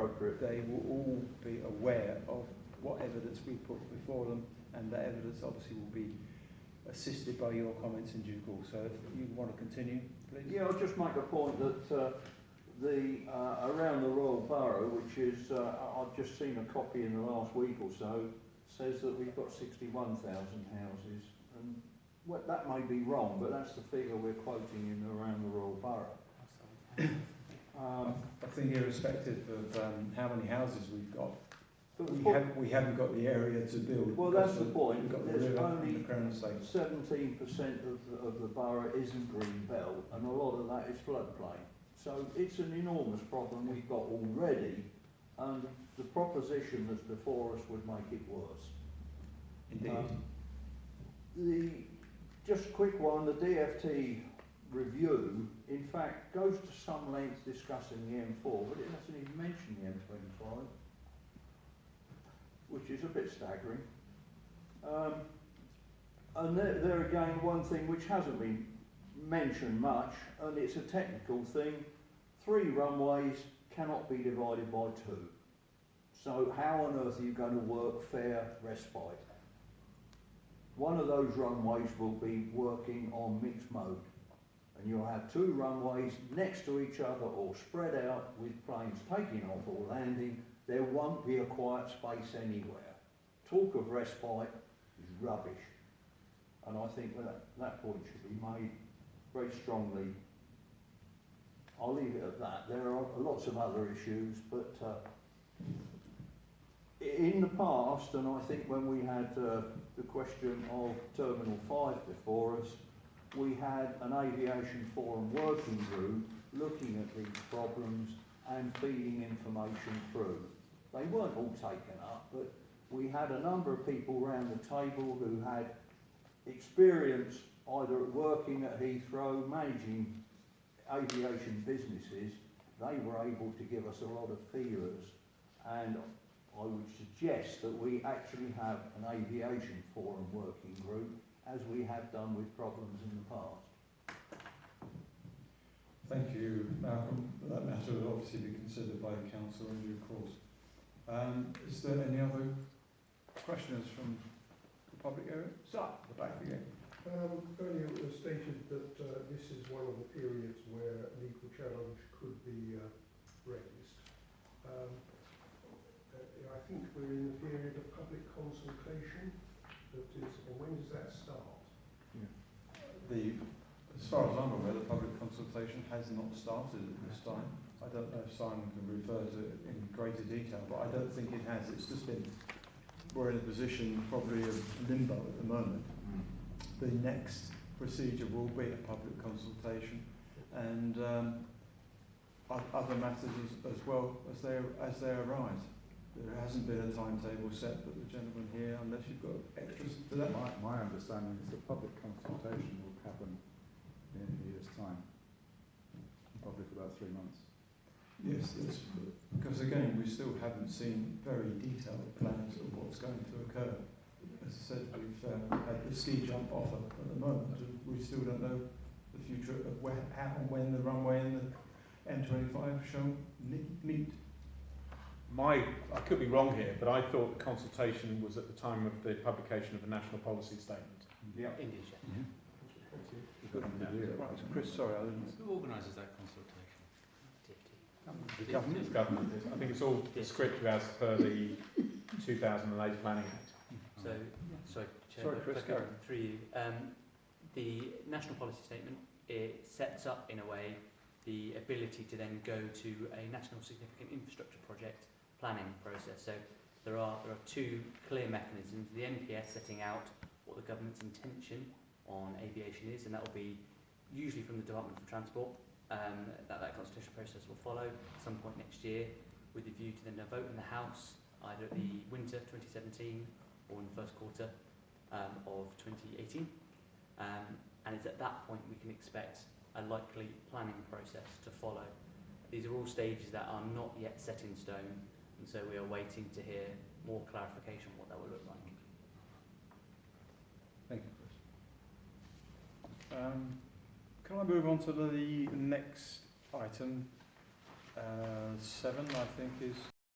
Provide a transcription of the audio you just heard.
appropriate. They will all be aware of what evidence we put before them, and that evidence obviously will be assisted by your comments in due course. So if you want to continue, please. Yeah, I'll just make a point that around the Royal Borough, which is, I've just seen a copy in the last week or so, says that we've got 61,000 houses, and well, that may be wrong, but that's the figure we're quoting in around the Royal Borough. I think irrespective of how many houses we've got, but we haven't got the area to build. well, that's the point. We've got the There's river only and the Crown Estate. 17% of the borough isn't green belt, and a lot of that is floodplain. So it's an enormous problem we've got already, and the proposition that's before us would make it worse. Indeed. Just a quick one, the DFT review, in fact, goes to some length discussing the M4, but it doesn't even mention the M25, which is a bit staggering. And there again, one thing which hasn't been mentioned much, and it's a technical thing, 3 runways cannot be divided by 2. So how on earth are you going to work fair respite? One of those runways will be working on mixed mode, and you'll have 2 runways next to each other or spread out with planes taking off or landing. There won't be a quiet space anywhere. Talk of respite is rubbish, and I think that point should be made very strongly. I'll leave it at that. There are lots of other issues, but in the past, and I think when we had the question of Terminal 5 before us, we had an aviation forum working group looking at these problems and feeding information through. They weren't all taken up, but we had a number of people around the table who had experience either working at Heathrow, managing aviation businesses. They were able to give us a lot of feelers, and I would suggest that we actually have an aviation forum working group, as we have done with problems in the past. Thank you, Malcolm. That matter will obviously be considered by the council in due course. Is there any other questions from the public area? So, the back again. Earlier it was stated that this is one of the periods where a legal challenge could be raised. I think we're in the period of public consultation. That is, and when does that start? Yeah. As far as I'm aware, the public consultation has not started at this time. I don't know if Simon can refer to it in greater detail, but I don't think it has. It's just been, we're in a position probably of limbo at the moment. The next procedure will be a public consultation, and other matters as well as they arise. There hasn't been a timetable set, but the gentleman here, unless you've got extras to that. My understanding is the public consultation will happen in a year's time, probably for about 3 months. Yes, because again, we still haven't seen very detailed plans of what's going to occur. As I said, we've had the ski jump offer at the moment, and we still don't know the future of how and when the runway and the M25 shall meet. I could be wrong here, but I thought the consultation was at the time of the publication of the National Policy Statement. Yeah. Indeed, yeah. Right, Chris, sorry, I didn't. Who organises that consultation? The government. It's government. I think it's all scripted as per the 2008 Planning Act. So, sorry, Chair, Sorry, Chris, go. through you. The National Policy Statement, it sets up in a way the ability to then go to a national significant infrastructure project planning process. So there are 2 clear mechanisms. The NPS setting out what the government's intention on aviation is, and that will be usually from the Department for Transport. That consultation process will follow at some point next year, with the view to then a vote in the House either at the winter 2017 or in the first quarter of 2018. And it's at that point we can expect a likely planning process to follow. These are all stages that are not yet set in stone, and so we are waiting to hear more clarification on what that will look like. Thank you, Chris. Can I move on to the next item? 7, I think, is